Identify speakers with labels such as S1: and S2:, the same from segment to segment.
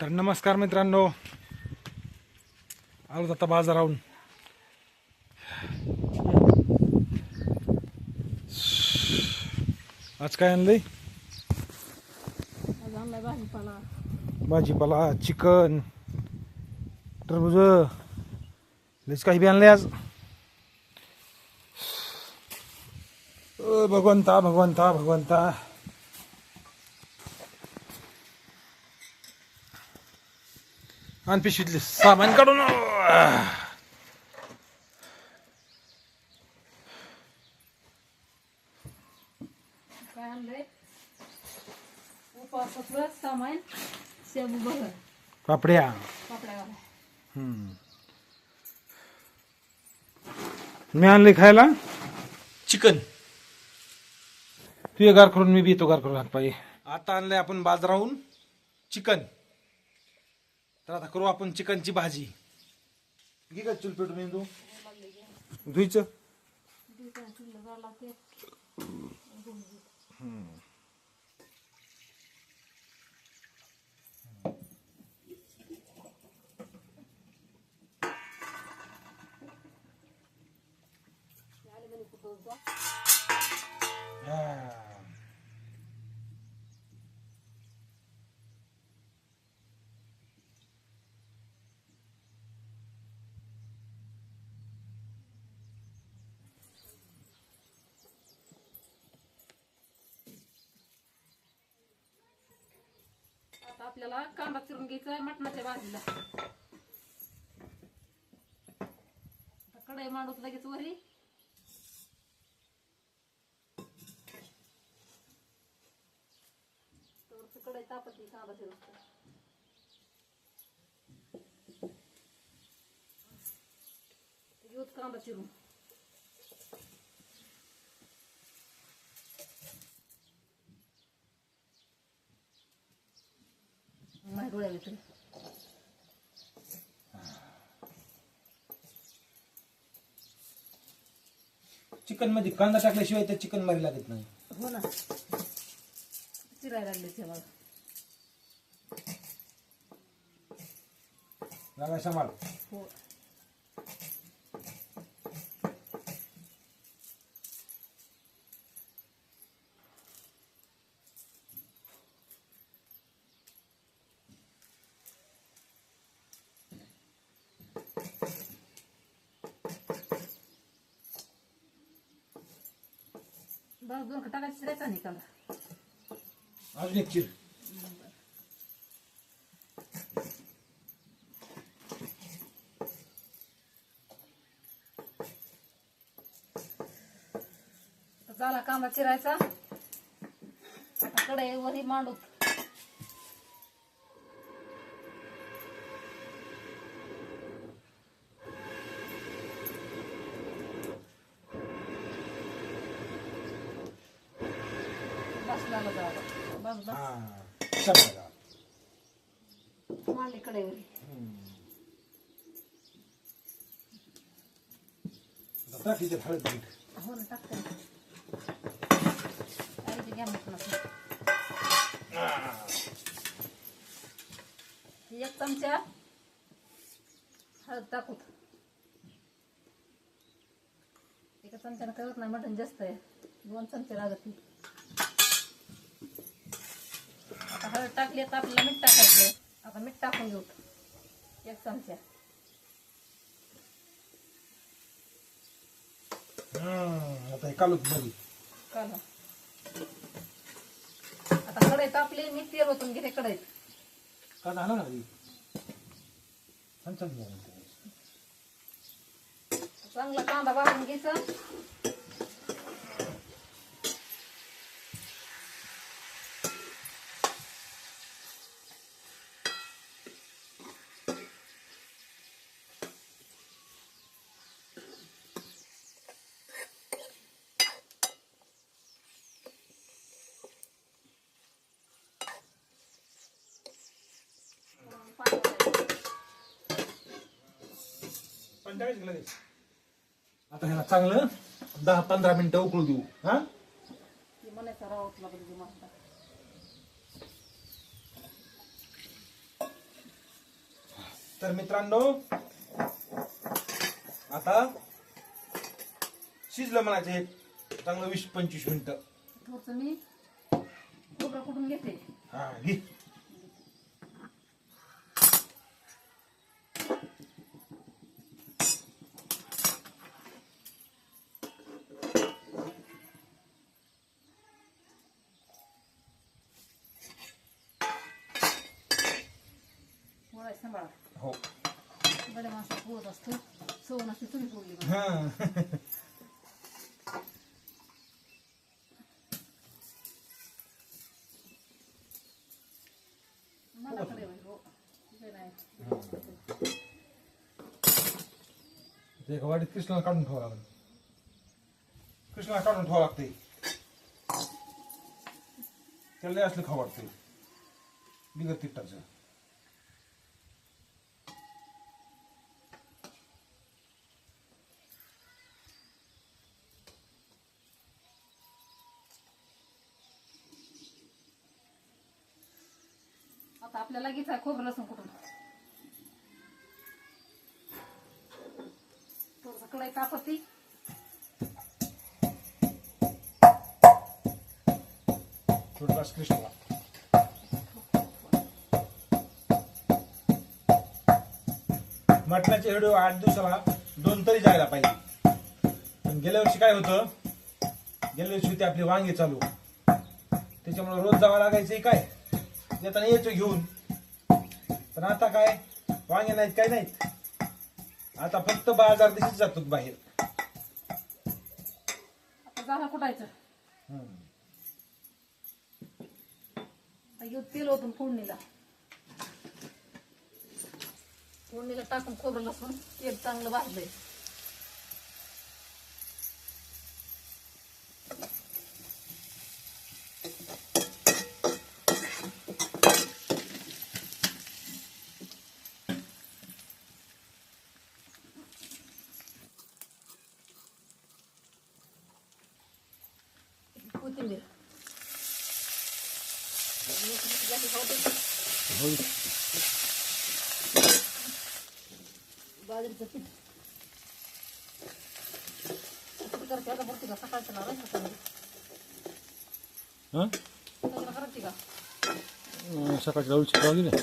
S1: तर नमस्कार मित्रांनो, आलो आता बाजाराहून. आज काय आणलंय? भाजीपाला, चिकन, टरबूज, लयच काही बी आणलंय आज. भगवंता भगवंता भगवंता. आणि पिशवीतले सामान काढून
S2: काय आणलंय? उपासाचं सामान, शेबू बघा,
S1: पापड्या.
S2: पापड्यावाला.
S1: मी आणले खायला
S3: चिकन.
S1: तू ये गार करून, मी बी येतो गार करून. हात पाय.
S3: आता आणलंय आपण बाजाराहून चिकन. तर आता करू आपण चिकनची भाजी. घे का चूल पेटून येतो
S1: धुईचं.
S2: आता आपल्याला कांदा चिरून घ्यायचा आहे मटणाच्या भाजीला. आता कढई मांडूच लगेच वरी. कढई तापती कांदा चिरून. घेऊच कांदा चिरून. माझ्या डोळ्या येते.
S3: चिकन मध्ये कांदा टाकल्याशिवाय त्या चिकन मारी लागत नाही.
S2: हो ना, चिरायला लागले ते मला.
S3: लागाय सांभाळ.
S2: हो, बस दोन टाकायचं चिरायचा नाही कांदा.
S3: अजून एक चिर.
S2: झाला कांदा चिरायचा. आता कढई वरी मांडू. बसला बघा. बस बस मांडली कढईवरी.
S3: टाकी हळद मीठ.
S2: हो ना, टाकते ना. घ्या मटण. एक चमचा हळद टाकू. एका चमच्यानं करत नाही, मटण जास्त आहे. 2 चमचे लागत. आता हळद टाकली, आता आपल्याला मीठ टाकायचं. आता मीठ टाकून घेऊ 1 चमचा.
S3: आता हे कालूच मध्ये
S2: काला. आता कढईत आपली मी तेल ओतून घेते कढईत.
S3: कांदा आला ना छान छान.
S2: चांगला कांदा भाजून घ्यायचा.
S3: आता ह्याला चांगलं 10-15 मिनिटं उकळू देऊ. हा,
S2: म्हणायचा रावतला बघ मस्त.
S3: तर मित्रांनो आता शिजलं म्हणायचं हे चांगलं 20-25 मिनिटं.
S2: थोडस मी खोबरं कुठून घेते.
S3: हा घे.
S2: थोडा सांभाळा.
S3: हो.
S2: बड्या माणसाला पोहत असतो. सवण असते तुम्ही पोहली म्हणून.
S3: हा.
S2: मला कडे होईल, हो. तिथे नाही.
S3: ते एका वाटीत कृष्णाला काढून ठेवावं लागेल. कृष्णाला काढून ठेवावं लागते. त्याला लय असलं खावं वाटते बिगर तिखटाचं.
S2: आता आपल्याला घ्यायचं आहे खोबरं लसूण कुठून. थोडस कढई तापती.
S3: थोडंफार कृष्णाला मटणाचे व्हिडिओ 8 दिवसाला 2 तरी जायला पाहिजे. पण गेल्या वर्षी काय होतं, गेल्या वर्षी होती आपली वांगे चालू, त्याच्यामुळे रोज जावं लागायचं. काय येताना यायचं घेऊन. पण आता काय वांगे नाहीत, काय नाहीत. आता फक्त बाजार दिवशीच जातो बाहेर.
S2: आता झाला कुटायचं. आता तेल ओतून फोडणीला टाकून खोबरं लसूण तेल चांगलं भाजलंय. कोथिंबीर बाजरीचं पीठ करते आता बघते का सकाळचं लावायचं करायची का
S1: सकाळची लावू शकतो की नाही.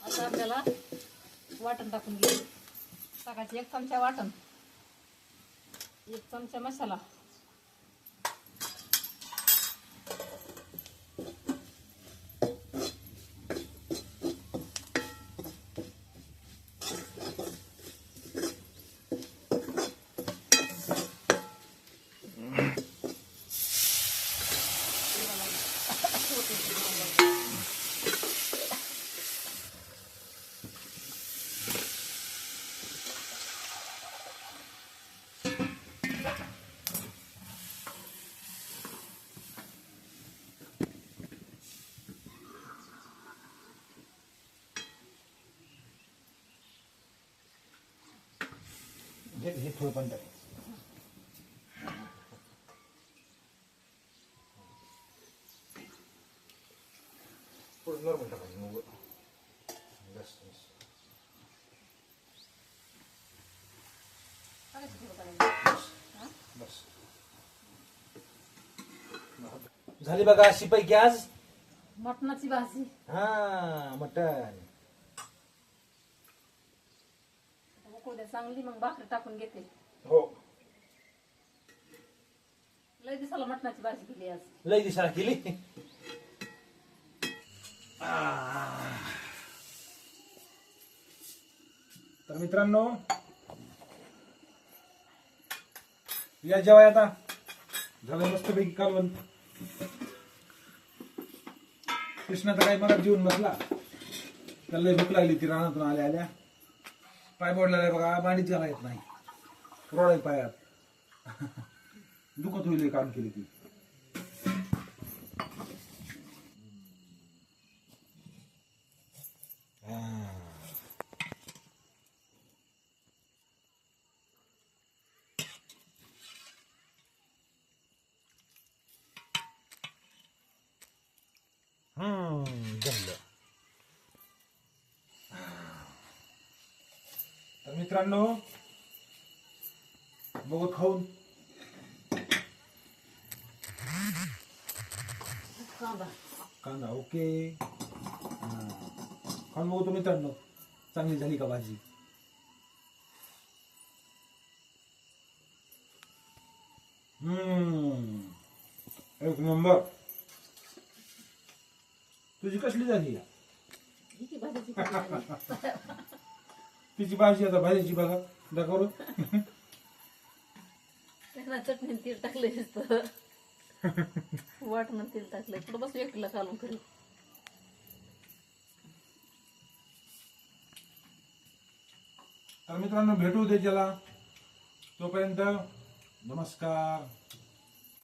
S2: आता आपल्याला वाटण टाकून घ्यायचं. टाकायचं 1 चमचा वाटण, 1 चमचा मसाला,
S3: हे थोडं पण टाक. थोडं नॉर्मल टाकायचं मग बस. बस झाली बघा अशी पैकी आज
S2: मटणाची भाजी.
S3: हा मटण.
S2: उकळू चांगली, मग भाकरी टाकून घेते.
S3: हो
S2: लय दिवसाला मटणाची भाजी केली आज.
S3: लय दिसाला केली. तर मित्रांनो या जेवाय आता झालं मस्तपैकी कालवण. कृष्णा तर काही मला जेवून बसला, त्याला लय भूक लागली. ती रानातून आल्या आल्या पाय मोडला बघा, मांडीत घाला येत नाही, रोड पायात दुखत होईल काम केली ती. जमलं. तर मित्रांनो बघू खाऊन.
S2: कांदा
S3: कांदा ओके. खाऊन बघू तो मित्रांनो चांगली झाली का भाजी. एक नंबर. तुझी कसली झाली.
S2: ही की भाजीची कांदा.
S3: तिची भाजी आता भाजीची बघा दाखव.
S2: त्याला चटणी तेल टाकलं नुसतं. वाटणं तेल टाकलंय पुढं बस एकटीला कालून करी.
S3: तर मित्रांनो भेटू दे त्याला तोपर्यंत नमस्कार.